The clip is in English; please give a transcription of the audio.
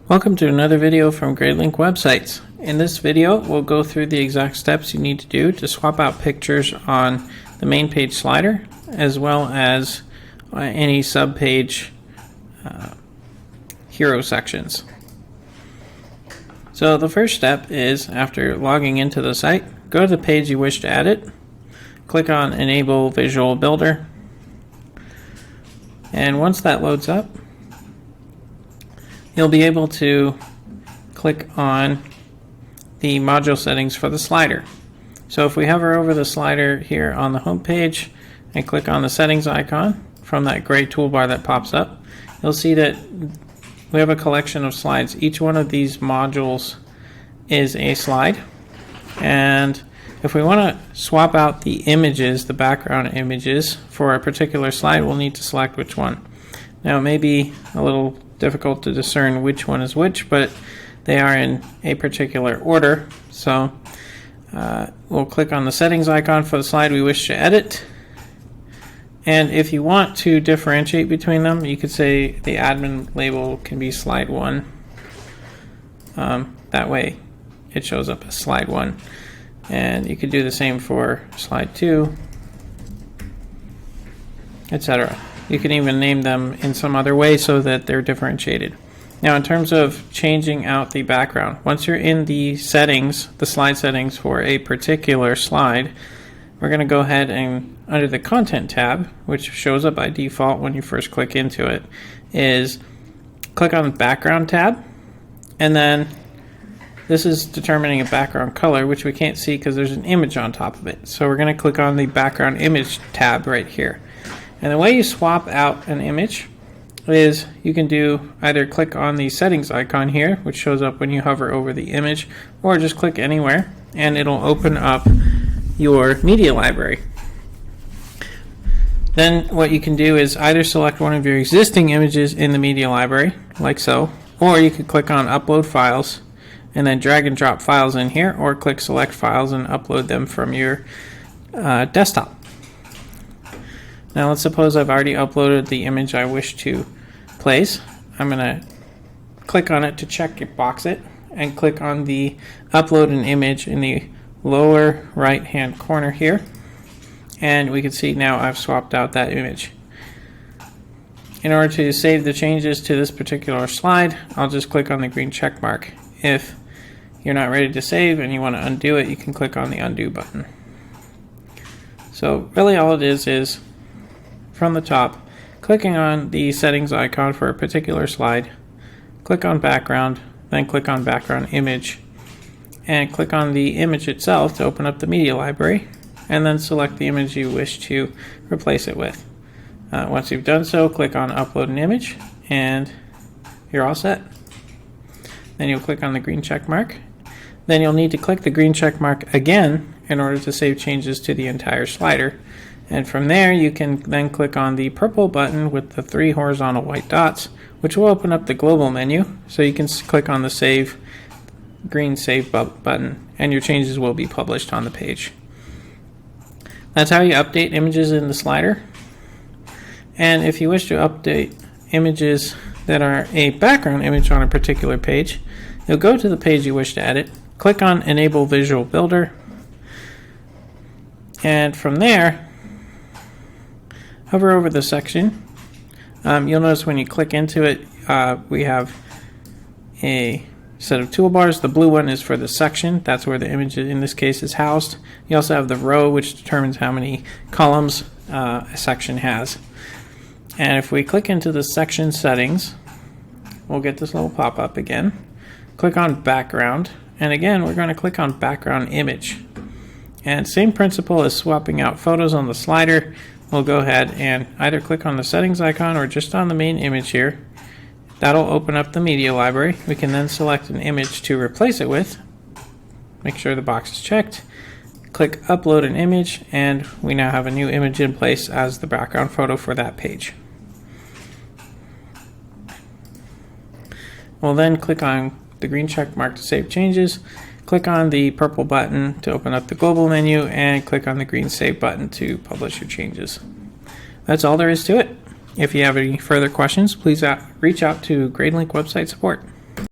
Welcome to another video from Gradelink websites. In this video, we'll go through the exact steps you need to do to swap out pictures on the main page slider, as well as any sub-page hero sections. So the first step is, after logging into the site, go to the page you wish to edit, click on Enable Visual Builder, and once that loads up, you'll be able to click on the module settings for the slider. So if we hover over the slider here on the home page and click on the settings icon from that gray toolbar that pops up, you'll see that we have a collection of slides. Each one of these modules is a slide, and if we want to swap out the images, the background images for a particular slide, we'll need to select which one. Now it may be a little difficult to discern which one is which, but they are in a particular order. So we'll click on the settings icon for the slide we wish to edit, and if you want to differentiate between them, you could say the admin label can be slide 1. That way it shows up as slide 1, and you could do the same for slide 2, etc. You can even name them in some other way so that they're differentiated. Now, in terms of changing out the background, once you're in the settings, the slide settings for a particular slide, we're going to go ahead and under the Content tab, which shows up by default when you first click into it, is click on the Background tab, and then this is determining a background color, which we can't see because there's an image on top of it. So we're going to click on the Background Image tab right here. And the way you swap out an image is you can do either click on the settings icon here, which shows up when you hover over the image, or just click anywhere and it'll open up your media library. Then what you can do is either select one of your existing images in the media library, like so, or you could click on Upload Files and then drag and drop files in here, or click Select Files and upload them from your desktop. Now let's suppose I've already uploaded the image I wish to place. I'm going to click on it to check box it, and click on the Upload an Image in the lower right hand corner here, and we can see now I've swapped out that image. In order to save the changes to this particular slide, I'll just click on the green check mark. If you're not ready to save and you want to undo it, you can click on the undo button. So really all it is from the top, clicking on the settings icon for a particular slide, click on background, then click on background image, and click on the image itself to open up the media library, and then select the image you wish to replace it with. Once you've done so, click on upload an image, and you're all set. Then you'll click on the green check mark. Then you'll need to click the green check mark again in order to save changes to the entire slider. And from there, you can then click on the purple button with the 3 horizontal white dots, which will open up the global menu. So you can click on the green save button, and your changes will be published on the page. That's how you update images in the slider. And if you wish to update images that are a background image on a particular page, you'll go to the page you wish to edit, click on Enable Visual Builder, and from there, hover over the section. You'll notice when you click into it, we have a set of toolbars. The blue one is for the section. That's where the image in this case is housed. You also have the row, which determines how many columns a section has. And if we click into the section settings, we'll get this little pop-up again. Click on background, and again we're going to click on background image. And same principle as swapping out photos on the slider. We'll go ahead and either click on the settings icon or just on the main image here. That'll open up the media library. We can then select an image to replace it with. Make sure the box is checked. Click upload an image, and we now have a new image in place as the background photo for that page. We'll then click on the green check mark to save changes. Click on the purple button to open up the global menu, and click on the green save button to publish your changes. That's all there is to it. If you have any further questions, please reach out to Gradelink website support.